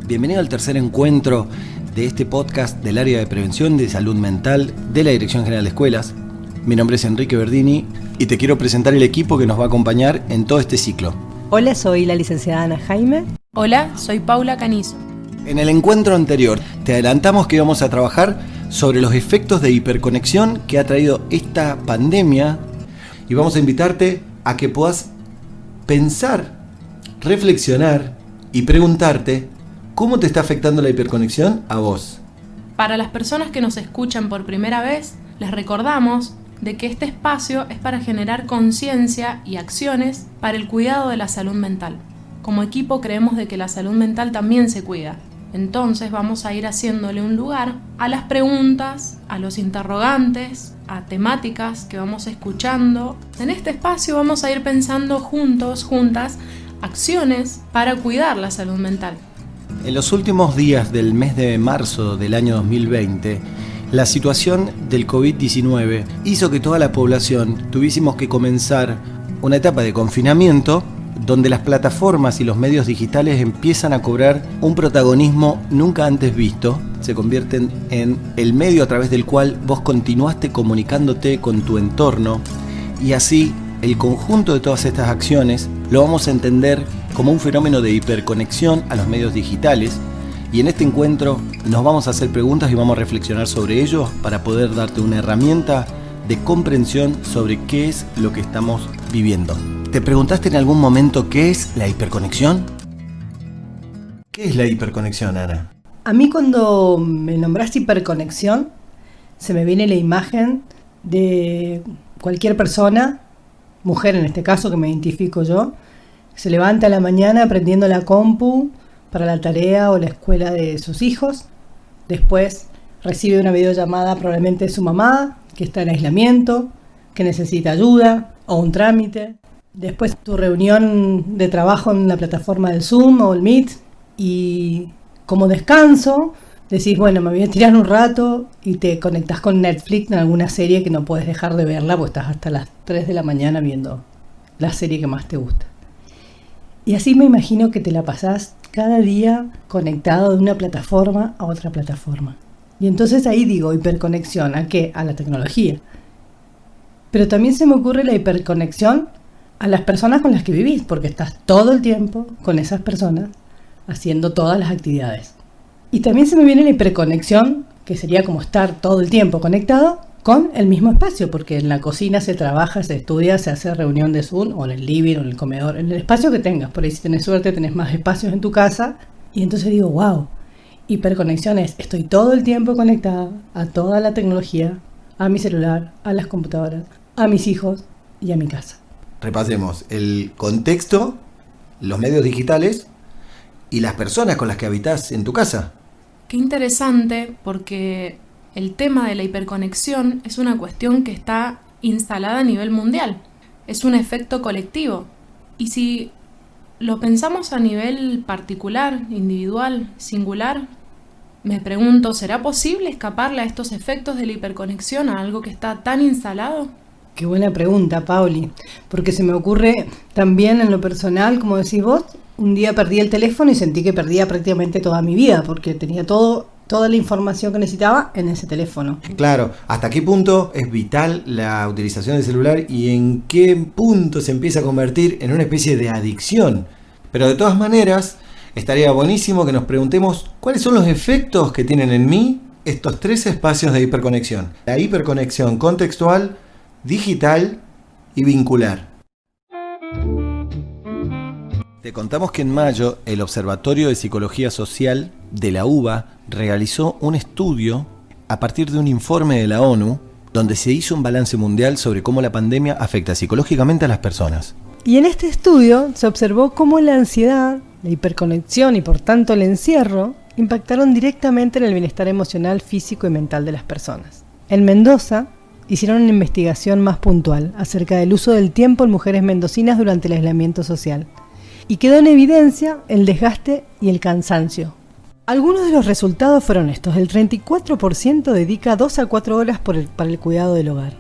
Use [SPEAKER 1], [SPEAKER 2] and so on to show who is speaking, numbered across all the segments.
[SPEAKER 1] Bienvenido al tercer encuentro de este podcast del área de prevención de salud mental de la Dirección General de Escuelas. Mi nombre es Enrique Verdini y te quiero presentar el equipo que nos va a acompañar en todo este ciclo.
[SPEAKER 2] Hola, soy la licenciada Ana Jaime.
[SPEAKER 3] Hola, soy Paula Canizo.
[SPEAKER 1] En el encuentro anterior te adelantamos que íbamos a trabajar sobre los efectos de hiperconexión que ha traído esta pandemia y vamos a invitarte a que puedas pensar, reflexionar y preguntarte cómo te está afectando la hiperconexión a vos.
[SPEAKER 3] Para las personas que nos escuchan por primera vez, les recordamos de que este espacio es para generar conciencia y acciones para el cuidado de la salud mental. Como equipo creemos de que la salud mental también se cuida. Entonces vamos a ir haciéndole un lugar a las preguntas, a los interrogantes, a temáticas que vamos escuchando. En este espacio vamos a ir pensando juntos, juntas, acciones para cuidar la salud mental.
[SPEAKER 1] En los últimos días del mes de marzo del año 2020, la situación del COVID-19 hizo que toda la población tuviésemos que comenzar una etapa de confinamiento donde las plataformas y los medios digitales empiezan a cobrar un protagonismo nunca antes visto. Se convierten en el medio a través del cual vos continuaste comunicándote con tu entorno y así el conjunto de todas estas acciones lo vamos a entender como un fenómeno de hiperconexión a los medios digitales y en este encuentro nos vamos a hacer preguntas y vamos a reflexionar sobre ellos para poder darte una herramienta de comprensión sobre qué es lo que estamos viviendo. ¿Te preguntaste en algún momento qué es la hiperconexión? ¿Qué es la hiperconexión, Ana?
[SPEAKER 2] A mí cuando me nombraste hiperconexión, se me viene la imagen de cualquier persona, mujer en este caso, que me identifico yo, que se levanta a la mañana prendiendo la compu para la tarea o la escuela de sus hijos. Después recibe una videollamada probablemente de su mamá, que está en aislamiento, que necesita ayuda o un trámite. Después tu reunión de trabajo en la plataforma del Zoom o el Meet y como descanso decís, bueno, me voy a tirar un rato y te conectás con Netflix en alguna serie que no puedes dejar de verla porque estás hasta las 3 de la mañana viendo la serie que más te gusta. Y así me imagino que te la pasás cada día conectado de una plataforma a otra plataforma. Y entonces ahí digo, hiperconexión, ¿a qué? A la tecnología. Pero también se me ocurre la hiperconexión a las personas con las que vivís, porque estás todo el tiempo con esas personas haciendo todas las actividades. Y también se me viene la hiperconexión, que sería como estar todo el tiempo conectado con el mismo espacio, porque en la cocina se trabaja, se estudia, se hace reunión de Zoom, o en el living, o en el comedor, en el espacio que tengas. Por ahí si tenés suerte tenés más espacios en tu casa. Y entonces digo, wow, hiperconexión es, estoy todo el tiempo conectada a toda la tecnología, a mi celular, a las computadoras, a mis hijos y a mi casa.
[SPEAKER 1] Repasemos el contexto, los medios digitales y las personas con las que habitás en tu casa.
[SPEAKER 3] Qué interesante, porque el tema de la hiperconexión es una cuestión que está instalada a nivel mundial. Es un efecto colectivo. Y si lo pensamos a nivel particular, individual, singular, me pregunto, ¿será posible escaparle a estos efectos de la hiperconexión a algo que está tan instalado?
[SPEAKER 2] Qué buena pregunta, Pauli, porque se me ocurre también en lo personal, como decís vos, un día perdí el teléfono y sentí que perdía prácticamente toda mi vida, porque tenía toda la información que necesitaba en ese teléfono.
[SPEAKER 1] Claro, ¿hasta qué punto es vital la utilización del celular y en qué punto se empieza a convertir en una especie de adicción? Pero de todas maneras, estaría buenísimo que nos preguntemos cuáles son los efectos que tienen en mí estos tres espacios de hiperconexión. La hiperconexión contextual, digital y vincular. Te contamos que en mayo el Observatorio de Psicología Social de la UBA realizó un estudio a partir de un informe de la ONU donde se hizo un balance mundial sobre cómo la pandemia afecta psicológicamente a las personas.
[SPEAKER 2] Y en este estudio se observó cómo la ansiedad, la hiperconexión y por tanto el encierro impactaron directamente en el bienestar emocional, físico y mental de las personas. En Mendoza hicieron una investigación más puntual acerca del uso del tiempo en mujeres mendocinas durante el aislamiento social. Y quedó en evidencia el desgaste y el cansancio. Algunos de los resultados fueron estos. El 34% dedica 2 a 4 horas para el cuidado del hogar.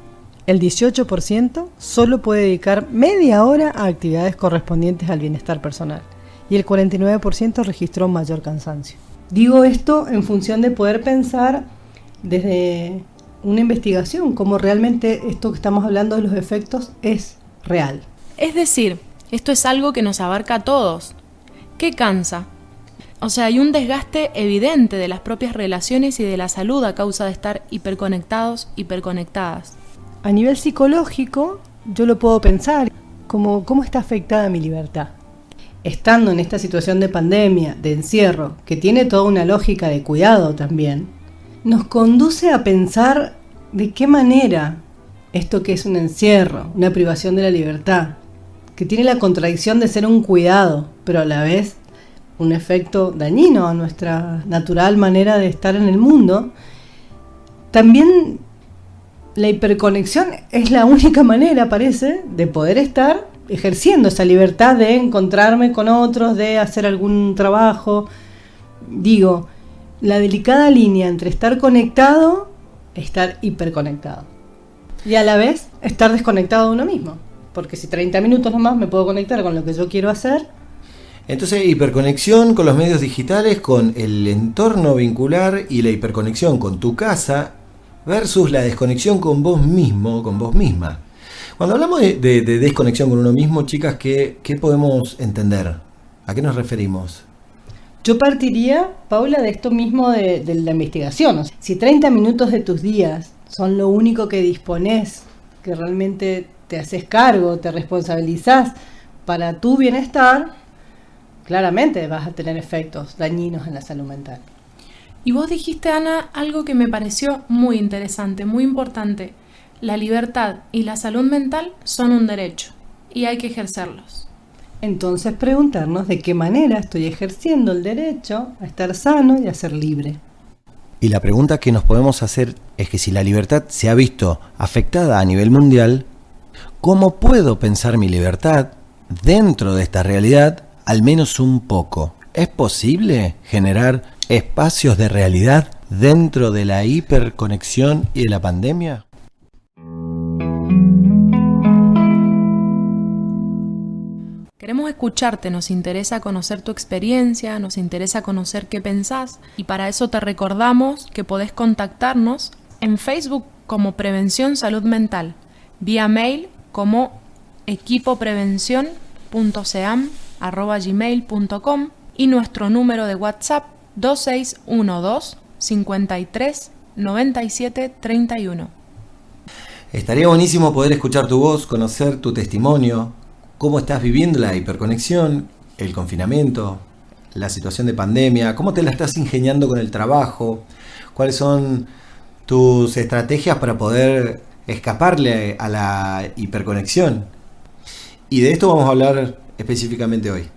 [SPEAKER 2] El 18% solo puede dedicar media hora a actividades correspondientes al bienestar personal. y el 49% registró mayor cansancio. Digo esto en función de poder pensar desde una investigación, cómo realmente esto que estamos hablando de los efectos es real.
[SPEAKER 3] Es decir, esto es algo que nos abarca a todos. ¿Qué cansa? O sea, hay un desgaste evidente de las propias relaciones y de la salud a causa de estar hiperconectados, hiperconectadas.
[SPEAKER 2] A nivel psicológico, yo lo puedo pensar como cómo está afectada mi libertad. Estando en esta situación de pandemia, de encierro, que tiene toda una lógica de cuidado también, nos conduce a pensar de qué manera esto que es un encierro, una privación de la libertad, que tiene la contradicción de ser un cuidado, pero a la vez un efecto dañino a nuestra natural manera de estar en el mundo, también la hiperconexión es la única manera, parece, de poder estar ejerciendo esa libertad de encontrarme con otros, de hacer algún trabajo. Digo, la delicada línea entre estar conectado y estar hiperconectado. Y a la vez estar desconectado de uno mismo. Porque si 30 minutos nomás me puedo conectar con lo que yo quiero hacer.
[SPEAKER 1] Entonces, hiperconexión con los medios digitales, con el entorno vincular y la hiperconexión con tu casa versus la desconexión con vos mismo, con vos misma. Cuando hablamos de desconexión con uno mismo, chicas, ¿qué podemos entender? ¿A qué nos referimos?
[SPEAKER 2] Yo partiría, Paula, de esto mismo de la investigación. O sea, si 30 minutos de tus días son lo único que disponés, que realmente te haces cargo, te responsabilizás para tu bienestar, claramente vas a tener efectos dañinos en la salud mental.
[SPEAKER 3] Y vos dijiste, Ana, algo que me pareció muy interesante, muy importante. La libertad y la salud mental son un derecho y hay que ejercerlos.
[SPEAKER 2] Entonces preguntarnos de qué manera estoy ejerciendo el derecho a estar sano y a ser libre.
[SPEAKER 1] Y la pregunta que nos podemos hacer es que si la libertad se ha visto afectada a nivel mundial, ¿cómo puedo pensar mi libertad dentro de esta realidad al menos un poco? ¿Es posible generar espacios de realidad dentro de la hiperconexión y de la pandemia?
[SPEAKER 3] Queremos escucharte, nos interesa conocer tu experiencia, nos interesa conocer qué pensás y para eso te recordamos que podés contactarnos en Facebook como Prevención Salud Mental, vía mail como equipoprevención.seam@gmail.com y nuestro número de WhatsApp 2612 53 97 31.
[SPEAKER 1] Estaría buenísimo poder escuchar tu voz, conocer tu testimonio, cómo estás viviendo la hiperconexión, el confinamiento, la situación de pandemia, cómo te la estás ingeniando con el trabajo, cuáles son tus estrategias para poder escaparle a la hiperconexión. Y de esto vamos a hablar específicamente hoy.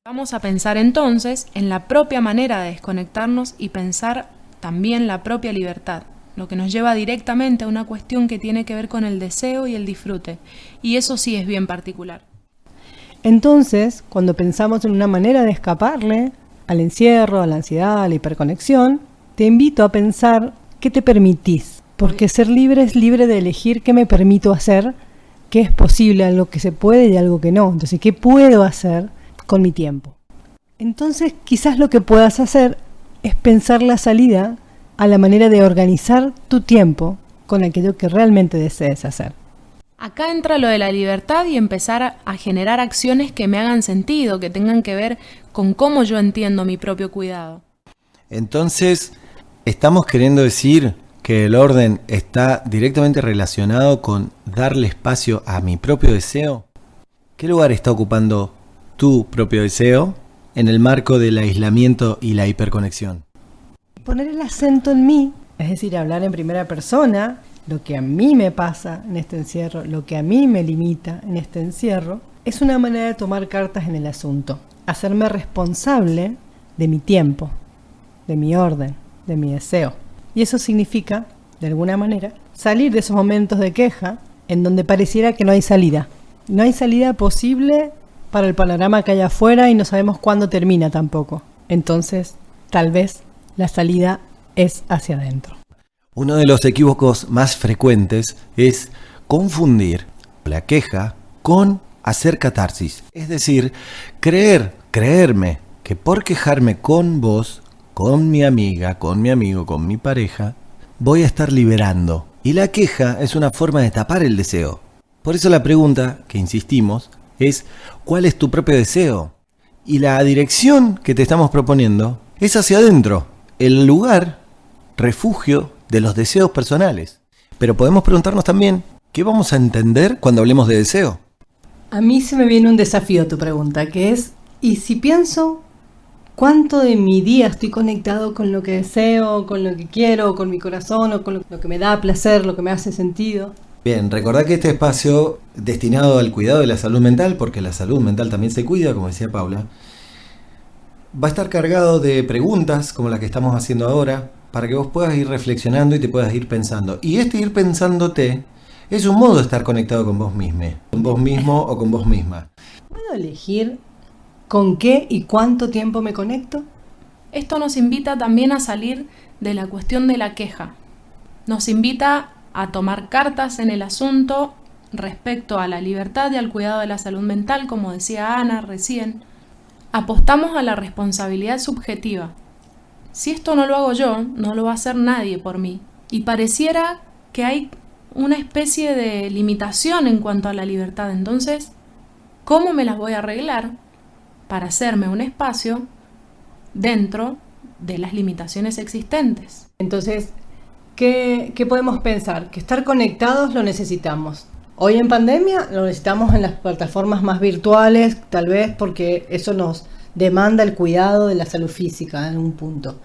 [SPEAKER 3] Vamos a pensar entonces en la propia manera de desconectarnos y pensar también la propia libertad, lo que nos lleva directamente a una cuestión que tiene que ver con el deseo y el disfrute, y eso sí es bien particular.
[SPEAKER 2] Entonces, cuando pensamos en una manera de escaparle al encierro, a la ansiedad, a la hiperconexión, te invito a pensar qué te permitís, porque ser libre es libre de elegir qué me permito hacer, qué es posible, algo que se puede y algo que no. Entonces, ¿qué puedo hacer con mi tiempo? Entonces, quizás lo que puedas hacer es pensar la salida a la manera de organizar tu tiempo con aquello que realmente desees hacer.
[SPEAKER 3] Acá entra lo de la libertad y empezar a generar acciones que me hagan sentido, que tengan que ver con cómo yo entiendo mi propio cuidado.
[SPEAKER 1] Entonces, ¿estamos queriendo decir que el orden está directamente relacionado con darle espacio a mi propio deseo? ¿Qué lugar está ocupando tu propio deseo en el marco del aislamiento y la hiperconexión?
[SPEAKER 2] Poner el acento en mí, es decir, hablar en primera persona, lo que a mí me pasa en este encierro, lo que a mí me limita en este encierro, es una manera de tomar cartas en el asunto, hacerme responsable de mi tiempo, de mi orden, de mi deseo. Y eso significa, de alguna manera, salir de esos momentos de queja en donde pareciera que no hay salida. No hay salida posible para el panorama que hay afuera y no sabemos cuándo termina tampoco. Entonces, tal vez la salida es hacia adentro.
[SPEAKER 1] Uno de los equívocos más frecuentes es confundir la queja con hacer catarsis. Es decir, creer creerme que por quejarme con vos, con mi amiga, con mi amigo, con mi pareja, voy a estar liberando. Y la queja es una forma de tapar el deseo. Por eso la pregunta, que insistimos, es ¿cuál es tu propio deseo? Y la dirección que te estamos proponiendo es hacia adentro, el lugar, refugio de los deseos personales. Pero podemos preguntarnos también, ¿qué vamos a entender cuando hablemos de deseo?
[SPEAKER 2] A mí se me viene un desafío tu pregunta, que es, ¿y si pienso cuánto de mi día estoy conectado con lo que deseo, con lo que quiero, con mi corazón, o con lo que me da placer, lo que me hace sentido?
[SPEAKER 1] Bien, recordá que este espacio destinado al cuidado de la salud mental, porque la salud mental también se cuida, como decía Paula, va a estar cargado de preguntas como la que estamos haciendo ahora, para que vos puedas ir reflexionando y te puedas ir pensando. Y este ir pensándote es un modo de estar conectado con vos mismo o con vos misma.
[SPEAKER 2] ¿Puedo elegir con qué y cuánto tiempo me conecto?
[SPEAKER 3] Esto nos invita también a salir de la cuestión de la queja. Nos invita a tomar cartas en el asunto respecto a la libertad y al cuidado de la salud mental, como decía Ana recién. Apostamos a la responsabilidad subjetiva. Si esto no lo hago yo, no lo va a hacer nadie por mí. Y pareciera que hay una especie de limitación en cuanto a la libertad. Entonces, ¿cómo me las voy a arreglar para hacerme un espacio dentro de las limitaciones existentes?
[SPEAKER 2] Entonces, ¿qué podemos pensar? Que estar conectados lo necesitamos. Hoy en pandemia lo necesitamos en las plataformas más virtuales, tal vez porque eso nos demanda el cuidado de la salud física en un punto.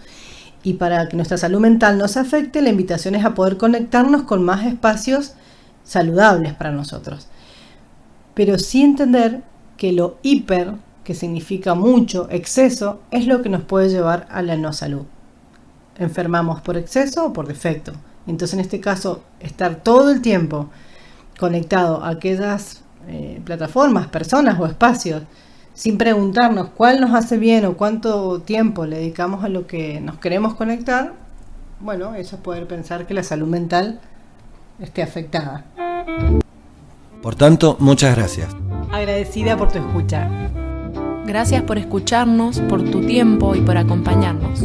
[SPEAKER 2] Y para que nuestra salud mental no se afecte, la invitación es a poder conectarnos con más espacios saludables para nosotros. Pero sí entender que lo hiper, que significa mucho, exceso, es lo que nos puede llevar a la no salud. Enfermamos por exceso o por defecto. Entonces, en este caso, estar todo el tiempo conectado a aquellas plataformas, personas o espacios, sin preguntarnos cuál nos hace bien o cuánto tiempo le dedicamos a lo que nos queremos conectar, bueno, eso es poder pensar que la salud mental esté afectada.
[SPEAKER 1] Por tanto, muchas gracias.
[SPEAKER 2] Agradecida por tu escucha.
[SPEAKER 3] Gracias por escucharnos, por tu tiempo y por acompañarnos.